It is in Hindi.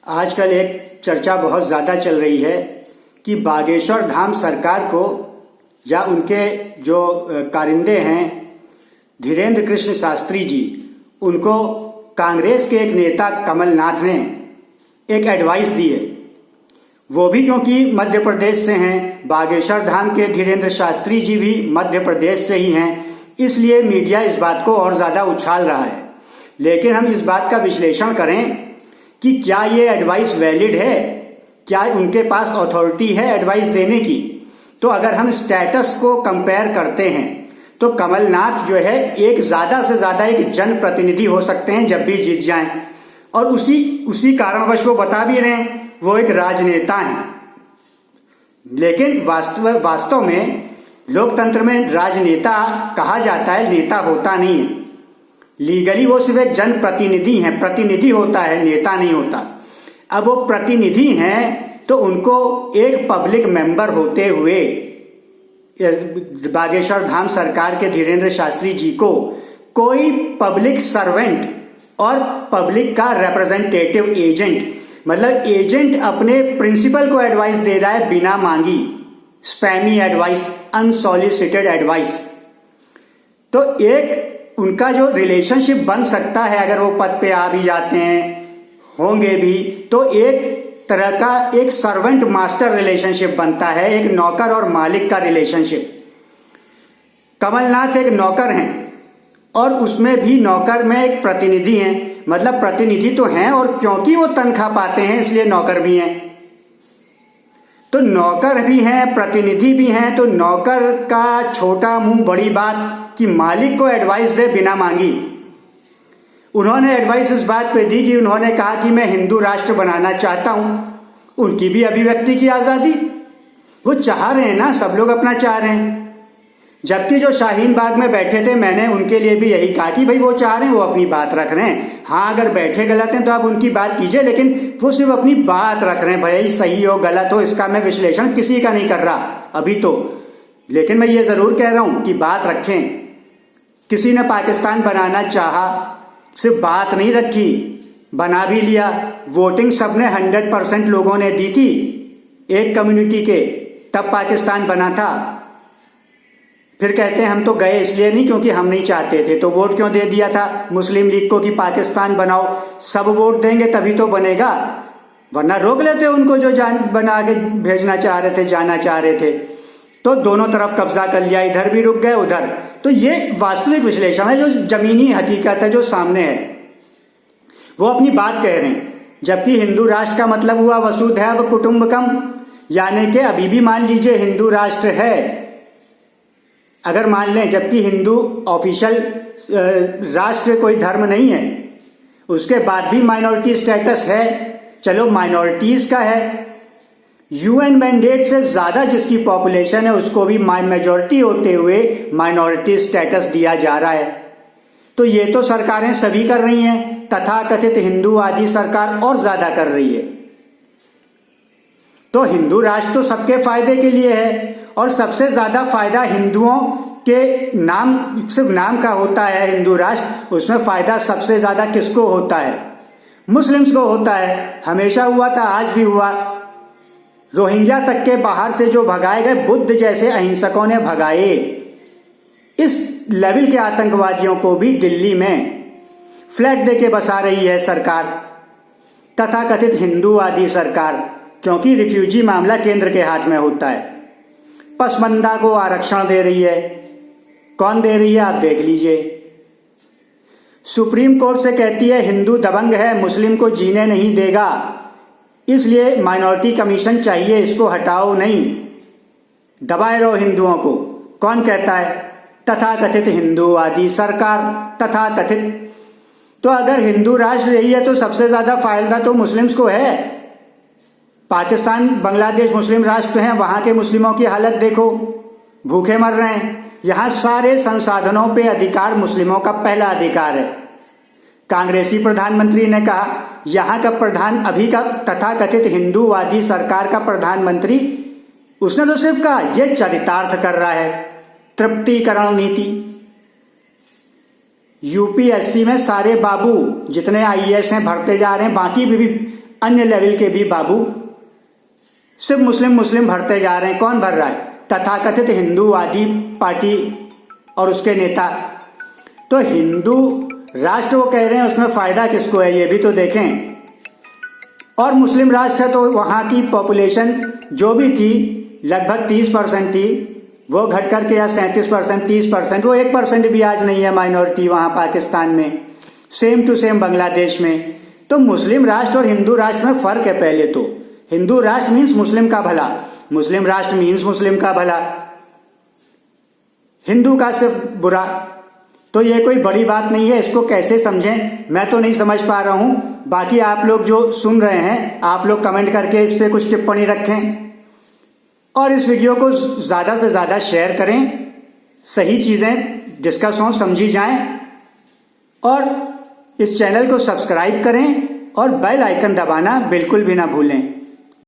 आजकल एक चर्चा बहुत ज़्यादा चल रही है कि बागेश्वर धाम सरकार को या उनके जो कारिंदे हैं धीरेन्द्र कृष्ण शास्त्री जी, उनको कांग्रेस के एक नेता कमलनाथ ने एक एडवाइस दी है। वो भी क्योंकि मध्य प्रदेश से हैं, बागेश्वर धाम के धीरेन्द्र शास्त्री जी भी मध्य प्रदेश से ही हैं, इसलिए मीडिया इस बात को और ज़्यादा उछाल रहा है। लेकिन हम इस बात का विश्लेषण करें कि क्या ये एडवाइस वैलिड है, क्या उनके पास अथॉरिटी है एडवाइस देने की। तो अगर हम स्टेटस को कंपेयर करते हैं तो कमलनाथ जो है एक ज़्यादा से ज़्यादा एक जनप्रतिनिधि हो सकते हैं जब भी जीत जाएं, और उसी कारणवश वो बता भी रहे हैं वो एक राजनेता हैं। लेकिन वास्तव में लोकतंत्र में राजनेता कहा जाता है, नेता होता नहीं है। लीगली वो सिर्फ एक जनप्रतिनिधि हैं, प्रतिनिधि होता है, नेता नहीं होता। अब वो प्रतिनिधि हैं तो उनको एक पब्लिक मेंबर होते हुए बागेश्वर धाम सरकार के धीरेन्द्र शास्त्री जी को कोई पब्लिक सर्वेंट और पब्लिक का रिप्रेजेंटेटिव एजेंट, मतलब एजेंट अपने प्रिंसिपल को एडवाइस दे रहा है बिना मांगी, स्पैमी एडवाइस, अनसॉलिसिटेड एडवाइस। तो एक उनका जो रिलेशनशिप बन सकता है अगर वो पद पे आ भी जाते हैं, होंगे भी, तो एक तरह का एक सर्वेंट मास्टर रिलेशनशिप बनता है, एक नौकर और मालिक का रिलेशनशिप। कमलनाथ एक नौकर हैं और उसमें भी नौकर में एक प्रतिनिधि हैं, मतलब प्रतिनिधि तो हैं और क्योंकि वो तनख्वाह पाते हैं इसलिए नौकर भी हैं। तो नौकर भी हैं, प्रतिनिधि भी हैं, तो नौकर का छोटा मुंह बड़ी बात कि मालिक को एडवाइस दे बिना मांगी। उन्होंने एडवाइस इस बात पे दी कि उन्होंने कहा कि मैं हिंदू राष्ट्र बनाना चाहता हूं। उनकी भी अभिव्यक्ति की आजादी, वो चाह रहे हैं ना, सब लोग अपना चाह रहे हैं। जबकि जो शाहीन बाग में बैठे थे मैंने उनके लिए भी यही कहा कि भाई वो चाह रहे हैं, वो अपनी बात रख रहे हैं। हाँ, अगर बैठे गलत हैं तो आप उनकी बात कीजिए, लेकिन वो सिर्फ अपनी बात रख रहे हैं। भाई सही हो गलत हो इसका मैं विश्लेषण किसी का नहीं कर रहा अभी तो, लेकिन मैं ये जरूर कह रहा हूं कि बात रखें। किसी ने पाकिस्तान बनाना चाहा, सिर्फ बात नहीं रखी, बना भी लिया। वोटिंग सबने 100% लोगों ने दी थी एक कम्युनिटी के, तब पाकिस्तान बना था। फिर कहते हैं हम तो गए इसलिए नहीं क्योंकि हम नहीं चाहते थे, तो वोट क्यों दे दिया था मुस्लिम लीग को कि पाकिस्तान बनाओ। सब वोट देंगे तभी तो बनेगा, वरना रोक लेते उनको जो बना के भेजना चाह रहे थे, जाना चाह रहे थे। तो दोनों तरफ कब्जा कर लिया, इधर भी रुक गए उधर। तो ये वास्तविक विश्लेषण है, जो जमीनी हकीकत है जो सामने है। वो अपनी बात कह रहे हैं, जबकि हिंदू राष्ट्र का मतलब हुआ वसुधैव कुटुंबकम, यानी कि अभी भी मान लीजिए हिंदू राष्ट्र है, अगर मान लें, जबकि हिंदू ऑफिशियल राष्ट्र कोई धर्म नहीं है, उसके बाद भी माइनॉरिटी स्टेटस है। चलो माइनॉरिटीज का है, यूएन मैंडेट से ज्यादा जिसकी पॉपुलेशन है उसको भी मेजॉरिटी होते हुए माइनॉरिटी स्टेटस दिया जा रहा है। तो ये तो सरकारें सभी कर रही हैं, तथाकथित हिंदूवादी सरकार और ज्यादा कर रही है। तो हिंदू राष्ट्र तो सबके फायदे के लिए है, और सबसे ज्यादा फायदा हिंदुओं के नाम, सिर्फ नाम का होता है हिंदू राष्ट्र, उसमें फायदा सबसे ज्यादा किसको होता है? मुस्लिम्स को होता है। हमेशा हुआ था, आज भी हुआ। रोहिंग्या तक के बाहर से जो भगाए गए, बुद्ध जैसे अहिंसकों ने भगाए। इस लेवल के आतंकवादियों को भी दिल्ली में फ्लैग देके बसा रही है सरकार, तथाकथित हिंदूवादी सरकार, क्योंकि रिफ्यूजी मामला केंद्र के हाथ में होता है। पसमंदा को आरक्षण दे रही है। कौन दे रही है आप देख लीजिए। सुप्रीम कोर्ट से कहती है हिंदू दबंग है, मुस्लिम को जीने नहीं देगा, इसलिए माइनॉरिटी कमीशन चाहिए, इसको हटाओ नहीं, दबाए रहो हिंदुओं को। कौन कहता है? तथाकथित हिंदूवादी सरकार, तथाकथित। तो अगर हिंदू राष्ट्र यही है तो सबसे ज्यादा फायदा तो मुस्लिम्स को है। पाकिस्तान, बांग्लादेश मुस्लिम राष्ट्र हैं, वहां के मुस्लिमों की हालत देखो, भूखे मर रहे हैं। यहां सारे संसाधनों पे अधिकार मुस्लिमों का पहला अधिकार है। कांग्रेसी प्रधानमंत्री ने कहा, यहां का प्रधान, अभी का तथाकथित हिंदूवादी सरकार का प्रधानमंत्री, उसने तो सिर्फ कहा यह चरितार्थ कर रहा है, तृप्तिकरण नीति। यूपीएससी में सारे बाबू जितने आईएएस हैं भरते जा रहे हैं, बाकी भी अन्य लेवल के भी बाबू सिर्फ मुस्लिम मुस्लिम भरते जा रहे हैं। कौन भर रहा है? तथाकथित हिंदूवादी पार्टी और उसके नेता। तो हिंदू राष्ट्र वो कह रहे हैं, उसमें फायदा किसको है ये भी तो देखें। और मुस्लिम राष्ट्र है तो वहां की पॉपुलेशन जो भी थी लगभग 30% थी, वो घट करके या 37%, 30%, वो 1% भी आज नहीं है माइनॉरिटी वहां पाकिस्तान में। सेम टू सेम बांग्लादेश में। तो मुस्लिम राष्ट्र और हिंदू राष्ट्र में फर्क है। पहले तो हिंदू राष्ट्र मीन्स मुस्लिम का भला, मुस्लिम राष्ट्र मीन्स मुस्लिम का भला, हिंदू का सिर्फ बुरा। तो ये कोई बड़ी बात नहीं है। इसको कैसे समझें मैं तो नहीं समझ पा रहा हूं। बाकी आप लोग जो सुन रहे हैं, आप लोग कमेंट करके इस पे कुछ टिप्पणी रखें और इस वीडियो को ज्यादा से ज्यादा शेयर करें। सही चीजें डिस्कस हों, समझी जाएं और इस चैनल को सब्सक्राइब करें और बेल आइकन दबाना बिल्कुल भी ना भूलें।